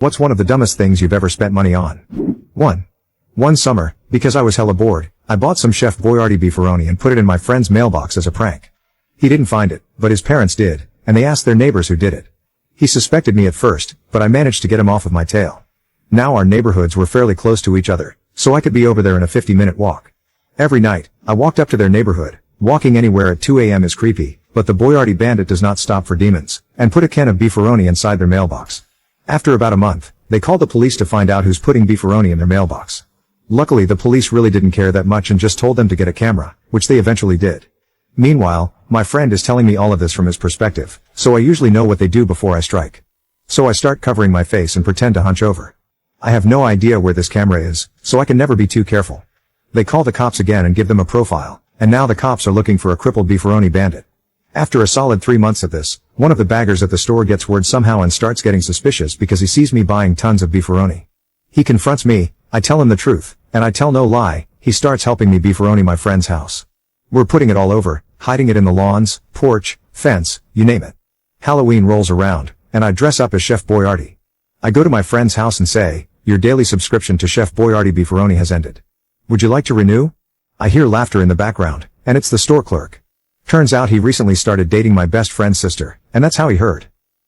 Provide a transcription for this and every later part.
What's one of the dumbest things you've ever spent money on? 1. One summer, because I was hella bored, I bought some Chef Boyardee beefaroni and put it in my friend's mailbox as a prank. He didn't find it, but his parents did, and they asked their neighbors who did it. He suspected me at first, but I managed to get him off of my tail. Now our neighborhoods were fairly close to each other, so I could be over there in a 50-minute walk. Every night, I walked up to their neighborhood. Walking anywhere at 2 a.m. is creepy, but the Boyardee bandit does not stop for demons, and put a can of beefaroni inside their mailbox. After about a month, they called the police to find out who's putting beefaroni in their mailbox. Luckily the police really didn't care that much and just told them to get a camera, which they eventually did. Meanwhile, my friend is telling me all of this from his perspective, so I usually know what they do before I strike. So I start covering my face and pretend to hunch over. I have no idea where this camera is, so I can never be too careful. They call the cops again and give them a profile, and now the cops are looking for a crippled beefaroni bandit. After a solid 3 months of this, one of the baggers at the store gets word somehow and starts getting suspicious because he sees me buying tons of beefaroni. He confronts me, I tell him the truth, and I tell no lie, he starts helping me beefaroni my friend's house. We're putting it all over, hiding it in the lawns, porch, fence, you name it. Halloween rolls around, and I dress up as Chef Boyardee. I go to my friend's house and say, your daily subscription to Chef Boyardee beefaroni has ended. Would you like to renew? I hear laughter in the background, and it's the store clerk. Turns out he recently started dating my best friend's sister, and that's how he heard.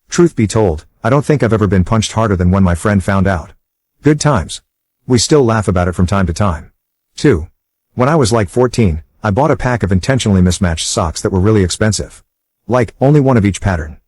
Truth be told, I don't think I've ever been punched harder than when my friend found out. Good times. We still laugh about it from time to time. 2. When I was like 14, I bought a pack of intentionally mismatched socks that were really expensive. Like, only one of each pattern.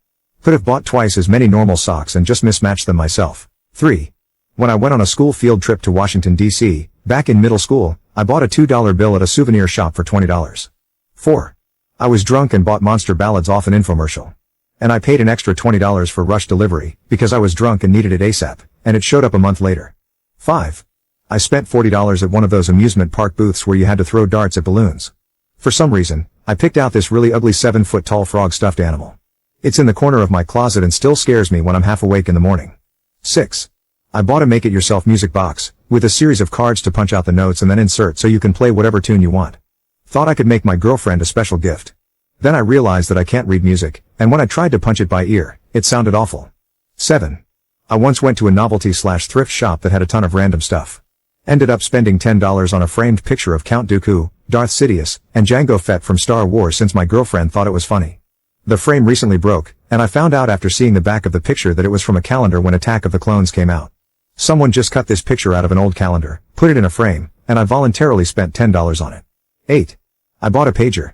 Could have bought twice as many normal socks and just mismatched them myself. 3. When I went on a school field trip to Washington, D.C., back in middle school, I bought a $2 bill at a souvenir shop for $20. 4. I was drunk and bought Monster Ballads off an infomercial. And I paid an extra $20 for rush delivery, because I was drunk and needed it ASAP, and it showed up a month later. 5. I spent $40 at one of those amusement park booths where you had to throw darts at balloons. For some reason, I picked out this really ugly 7-foot-tall frog stuffed animal. It's in the corner of my closet and still scares me when I'm half awake in the morning. 6. I bought a make-it-yourself music box, with a series of cards to punch out the notes and then insert so you can play whatever tune you want. Thought I could make my girlfriend a special gift. Then I realized that I can't read music, and when I tried to punch it by ear, it sounded awful. 7. I once went to a novelty/thrift shop that had a ton of random stuff. Ended up spending $10 on a framed picture of Count Dooku, Darth Sidious, and Jango Fett from Star Wars since my girlfriend thought it was funny. The frame recently broke, and I found out after seeing the back of the picture that it was from a calendar when Attack of the Clones came out. Someone just cut this picture out of an old calendar, put it in a frame, and I voluntarily spent $10 on it. 8. I bought a pager.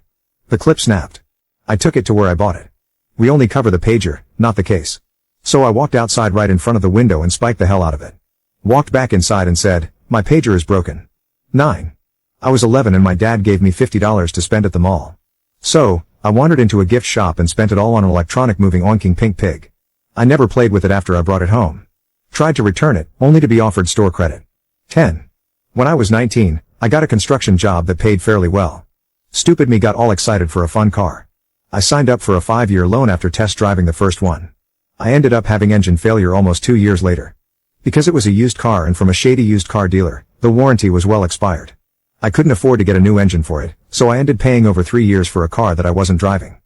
The clip snapped. I took it to where I bought it. We only cover the pager, not the case. So I walked outside right in front of the window and spiked the hell out of it. Walked back inside and said, my pager is broken. 9. I was 11 and my dad gave me $50 to spend at the mall. So, I wandered into a gift shop and spent it all on an electronic moving oinking pink pig. I never played with it after I brought it home. Tried to return it, only to be offered store credit. 10. When I was 19, I got a construction job that paid fairly well. Stupid me got all excited for a fun car. I signed up for a 5-year loan after test driving the first one. I ended up having engine failure almost 2 years later. Because it was a used car and from a shady used car dealer, the warranty was well expired. I couldn't afford to get a new engine for it, so I ended paying over 3 years for a car that I wasn't driving.